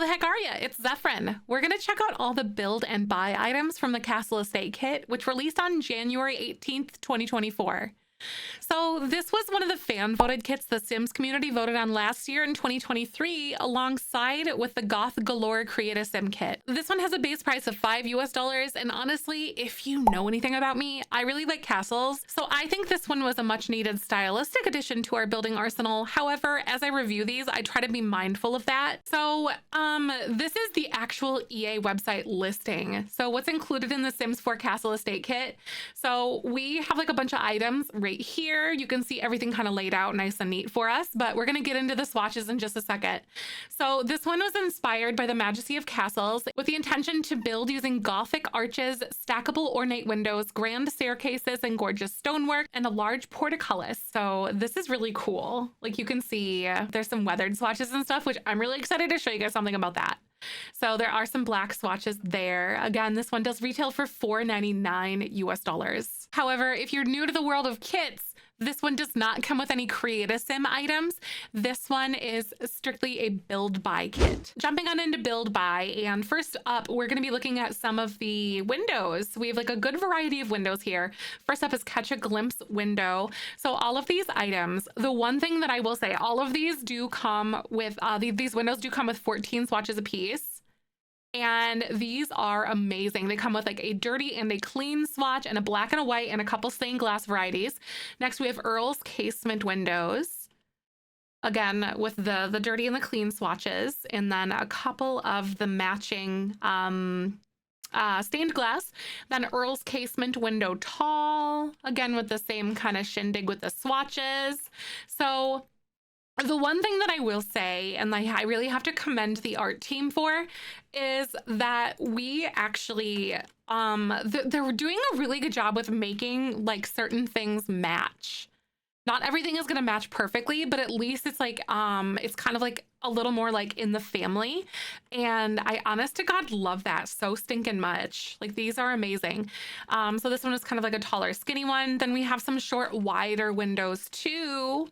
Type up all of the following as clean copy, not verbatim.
how the heck are you? It's Zefrine. We're going to check out all the build and buy items from the Castle Estate Kit, which released on January 18th, 2024. So this was one of the fan voted kits the Sims community voted on last year in 2023, alongside with the Goth Galore Create a Sim kit. This one has a base price of $5 US, and honestly, if you know anything about me, I really like castles, so I think this one was a much needed stylistic addition to our building arsenal. However, as I review these, I try to be mindful of that. So this is the actual EA website listing. So what's included in the Sims 4 Castle Estate kit? So we have like a bunch of items right here. You can see everything kind of laid out nice and neat for us, but we're going to get into the swatches in just a second. So this one was inspired by the Majesty of Castles with the intention to build using Gothic arches, stackable ornate windows, grand staircases, and gorgeous stonework, and a large portcullis. So this is really cool. Like you can see there's some weathered swatches and stuff, which I'm really excited to show you guys something about that. So there are some black swatches there. Again, this one does retail for $4.99 US. However, if you're new to the world of kits, this one does not come with any Create a Sim items. This one is strictly a build buy kit. Jumping on into build buy, and first up, we're going to be looking at some of the windows. We have like a good variety of windows here. First up is Catch a Glimpse window. So all of these items, the one thing that I will say, all of these do come with, these windows do come with 14 swatches a piece. And these are amazing. They come with like a dirty and a clean swatch and a black and a white and a couple stained glass varieties. Next, we have Earl's Casement windows. Again, with the dirty and the clean swatches, and then a couple of the matching stained glass. Then Earl's Casement window tall, again with the same kind of shindig with the swatches. So the one thing that I will say, and I really have to commend the art team for, is that we actually, they're doing a really good job with making like certain things match. Not everything is going to match perfectly, but at least it's like, it's kind of like a little more like in the family. And I honest to God love that so stinking much. Like these are amazing. So this one is kind of like a taller, skinny one. Then we have some short, wider windows too.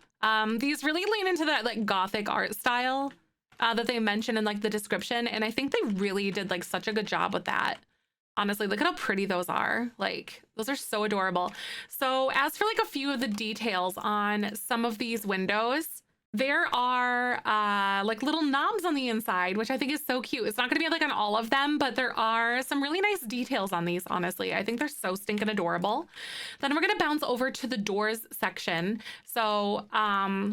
These really lean into that like Gothic art style that they mentioned in like the description. And I think they really did like such a good job with that. Honestly, look at how pretty those are. Like those are so adorable. So as for like a few of the details on some of these windows, there are like little knobs on the inside, which I think is so cute. It's not going to be like on all of them, but there are some really nice details on these, honestly. I think they're so stinking adorable. Then we're going to bounce over to the doors section. So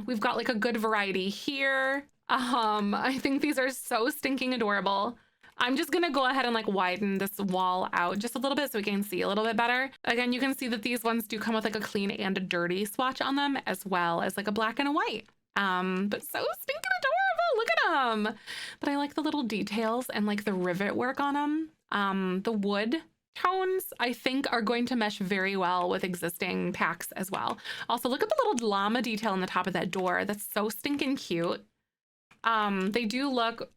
we've got like a good variety here. I think these are so stinking adorable. I'm just gonna go ahead and like widen this wall out just a little bit so we can see a little bit better. Again, you can see that these ones do come with like a clean and a dirty swatch on them, as well as like a black and a white. But so stinking adorable, look at them. But I like the little details and like the rivet work on them. The wood tones I think are going to mesh very well with existing packs as well. Also, look at the little llama detail on the top of that door. That's so stinking cute. They do look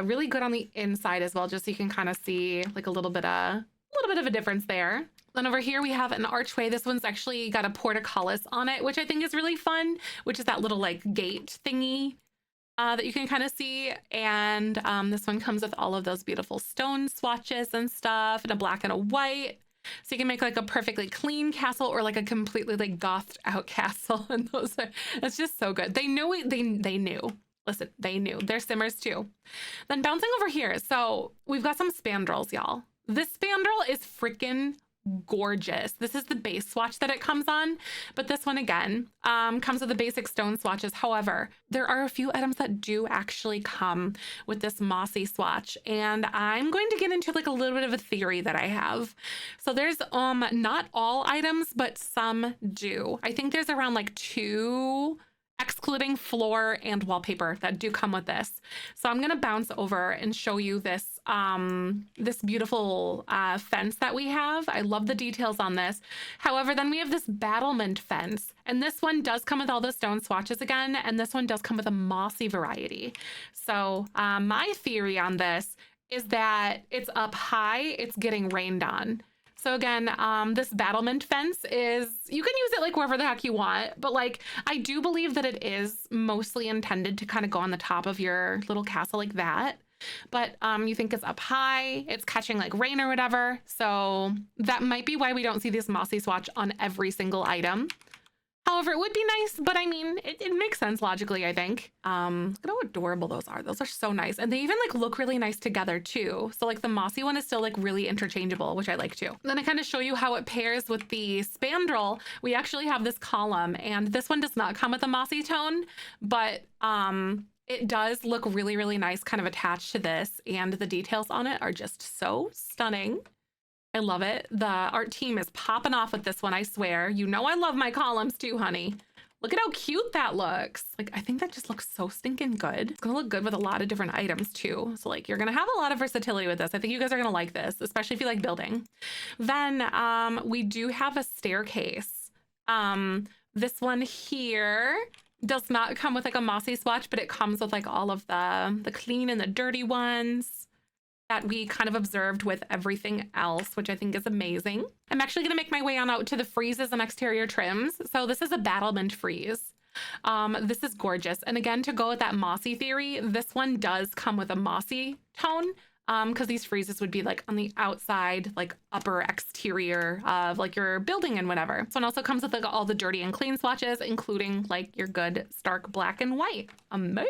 really good on the inside as well, just so you can kind of see like a little bit of a difference there. Then over here we have an archway. This one's actually got a portcullis on it, which I think is really fun, which is that little like gate thingy that you can kind of see. And this one comes with all of those beautiful stone swatches and stuff, and a black and a white. So you can make like a perfectly clean castle or like a completely like gothed out castle. And those are, it's just so good. They knew it, they knew. Listen, they knew. They're simmers too. Then bouncing over here. So we've got some spandrels, y'all. This spandrel is freaking gorgeous. This is the base swatch that it comes on, but this one again comes with the basic stone swatches. However, there are a few items that do actually come with this mossy swatch, and I'm going to get into like a little bit of a theory that I have. So there's not all items, but some do. I think there's around like 2, excluding floor and wallpaper, that do come with this. So I'm going to bounce over and show you this this beautiful fence that we have. I love the details on this. However, then we have this battlement fence, and this one does come with all the stone swatches again, and this one does come with a mossy variety. So my theory on this is that it's up high, it's getting rained on. So again, this battlement fence is, you can use it like wherever the heck you want, but like, I do believe that it is mostly intended to kind of go on the top of your little castle like that. but you think it's up high, it's catching like rain or whatever. So that might be why we don't see this mossy swatch on every single item. However, it would be nice, but I mean, it makes sense logically, I think. Look at how adorable those are. Those are so nice. And they even like look really nice together too. So like the mossy one is still like really interchangeable, which I like too. Then I kind of show you how it pairs with the spandrel. We actually have this column, and this one does not come with a mossy tone, but it does look really, really nice kind of attached to this, and the details on it are just so stunning. I love it. The art team is popping off with this one, I swear. You know I love my columns too, honey. Look at how cute that looks. Like, I think that just looks so stinking good. It's gonna look good with a lot of different items too. So like, you're gonna have a lot of versatility with this. I think you guys are gonna like this, especially if you like building. Then we do have a staircase. This one here does not come with like a mossy swatch, but it comes with like all of the clean and the dirty ones that we kind of observed with everything else, which I think is amazing. I'm actually gonna make my way on out to the friezes and exterior trims. So this is a battlement frieze. This is gorgeous. And again, to go with that mossy theory, this one does come with a mossy tone, because these friezes would be like on the outside, like upper exterior of like your building and whatever. This one also comes with like all the dirty and clean swatches, including like your good stark black and white. Amazing.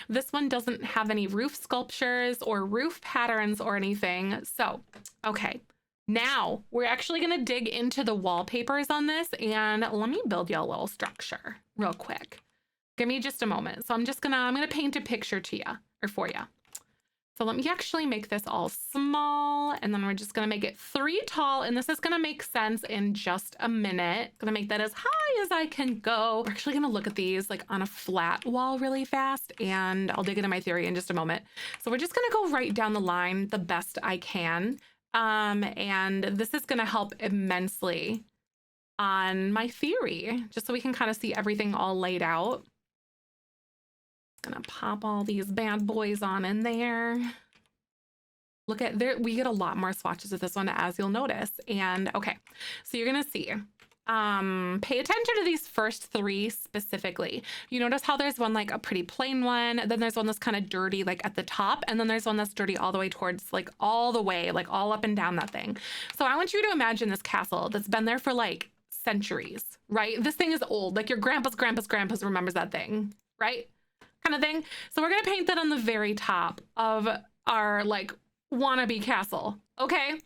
This one doesn't have any roof sculptures or roof patterns or anything. So, okay. Now we're actually gonna dig into the wallpapers on this, and let me build you a little structure real quick. Give me just a moment. So I'm gonna paint a picture to you or for you. So let me actually make this all small, and then we're just gonna make it 3 tall, and this is gonna make sense in just a minute. Gonna make that as high as I can go. We're actually gonna look at these like on a flat wall really fast, and I'll dig into my theory in just a moment. So we're just gonna go right down the line the best I can. And this is gonna help immensely on my theory, just so we can kind of see everything all laid out. Gonna pop all these bad boys on in there. Look at there, we get a lot more swatches of this one, as you'll notice. And okay, so you're gonna see, pay attention to these first 3 specifically. You notice how there's one like a pretty plain one, then there's one that's kind of dirty like at the top, and then there's one that's dirty all the way towards like all the way, like all up and down that thing. So I want you to imagine this castle that's been there for like centuries, right? This thing is old, like your grandpa's remembers that thing, right? Kind of thing. So we're gonna paint that on the very top of our like wannabe castle, okay?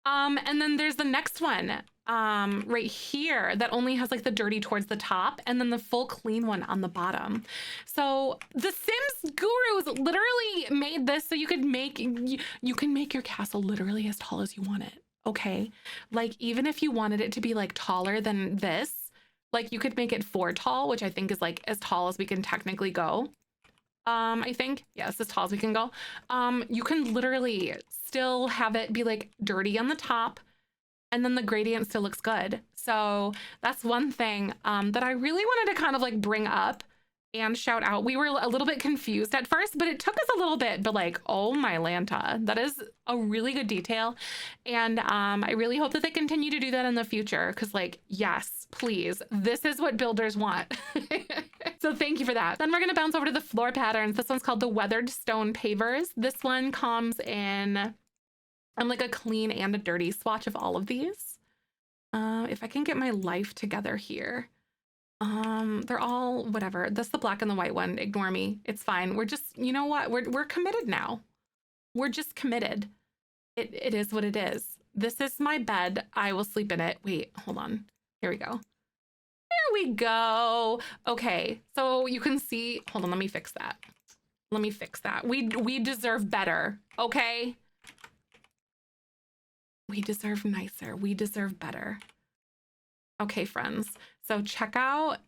And then there's the next one right here that only has like the dirty towards the top, and then the full clean one on the bottom. So the Sims gurus literally made this so you could make you can make your castle literally as tall as you want it, okay? Like even if you wanted it to be like taller than this, like you could make it 4 tall, which I think is like as tall as we can technically go. I think, yes, as tall as we can go. You can literally still have it be like dirty on the top, and then the gradient still looks good. So that's one thing that I really wanted to kind of like bring up and shout out. We were a little bit confused at first, but it took us a little bit, but like, oh my Lanta, that is a really good detail. And I really hope that they continue to do that in the future, because like, yes, please, this is what builders want. So thank you for that. Then we're gonna bounce over to the floor patterns. This one's called the Weathered Stone Pavers. This one comes in like a clean and a dirty swatch of all of these. If I can get my life together here. They're all whatever. That's the black and the white one. Ignore me. It's fine. We're just, you know what? We're committed now. We're just committed. It is what it is. This is my bed. I will sleep in it. Wait, hold on. Here we go. There we go. Okay, so you can see, hold on, let me fix that. Let me fix that. We deserve better, okay? We deserve nicer. We deserve better. Okay, friends. So check out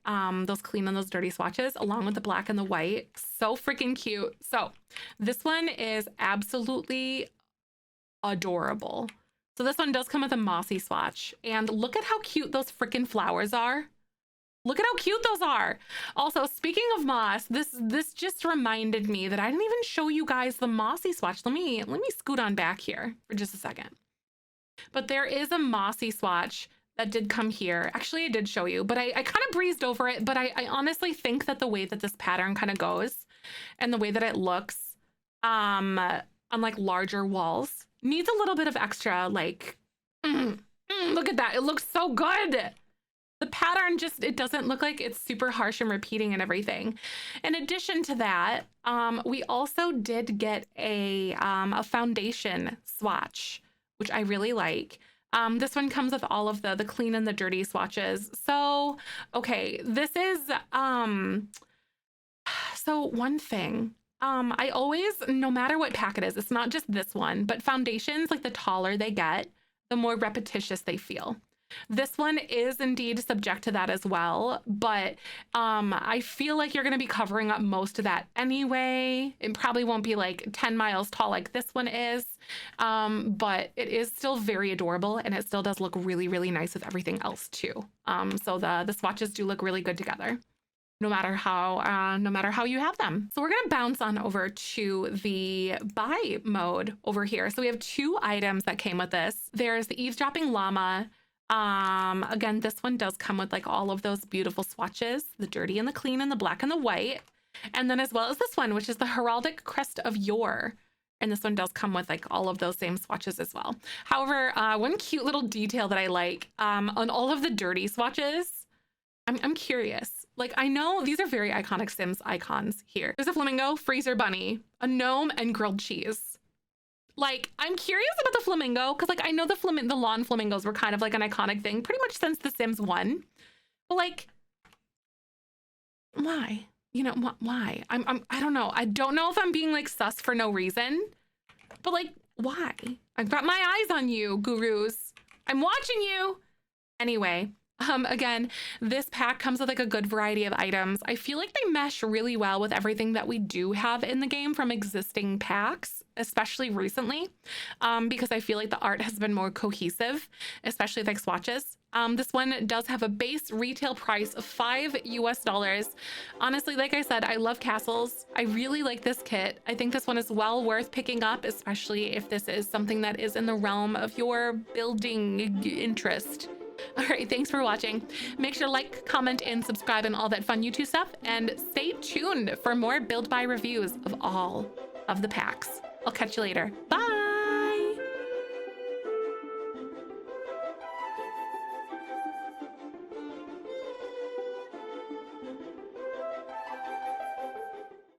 those clean and those dirty swatches along with the black and the white. So freaking cute. So this one is absolutely adorable. So this one does come with a mossy swatch, and look at how cute those freaking flowers are. Look at how cute those are. Also, speaking of moss, this just reminded me that I didn't even show you guys the mossy swatch. Let me scoot on back here for just a second. But there is a mossy swatch that did come here. Actually, I did show you, but I kind of breezed over it. But I honestly think that the way that this pattern kind of goes and the way that it looks on like larger walls. Needs a little bit of extra, like, look at that. It looks so good. The pattern just, it doesn't look like it's super harsh and repeating and everything. In addition to that, we also did get a foundation swatch, which I really like. This one comes with all of the clean and the dirty swatches. So, okay, this is, so one thing, I always, no matter what pack it is, it's not just this one, but foundations, like the taller they get, the more repetitious they feel. This one is indeed subject to that as well, but I feel like you're going to be covering up most of that anyway. It probably won't be like 10 miles tall like this one is, but it is still very adorable, and it still does look really, really nice with everything else too. So the swatches do look really good together, no matter how you have them. So we're gonna bounce on over to the buy mode over here. So we have 2 items that came with this. There's the eavesdropping llama. Again, this one does come with like all of those beautiful swatches, the dirty and the clean and the black and the white. And then as well as this one, which is the heraldic crest of yore. And this one does come with like all of those same swatches as well. However, one cute little detail that I like, on all of the dirty swatches, I'm curious. Like, I know these are very iconic Sims icons here. There's a flamingo, freezer bunny, a gnome, and grilled cheese. Like, I'm curious about the flamingo, because like I know the lawn flamingos were kind of like an iconic thing pretty much since The Sims 1. But like, why? You know, why? I don't know. I don't know if I'm being like sus for no reason, but like, why? I've got my eyes on you, gurus. I'm watching you. Anyway, again, this pack comes with like a good variety of items. I feel like they mesh really well with everything that we do have in the game from existing packs, especially recently, because I feel like the art has been more cohesive, especially with like swatches. This one does have a base retail price of $5 US. Honestly, like I said, I love castles. I really like this kit. I think this one is well worth picking up, especially if this is something that is in the realm of your building interest. All right, thanks for watching. Make sure to like, comment, and subscribe and all that fun YouTube stuff. And stay tuned for more build buy reviews of all of the packs. I'll catch you later. Bye.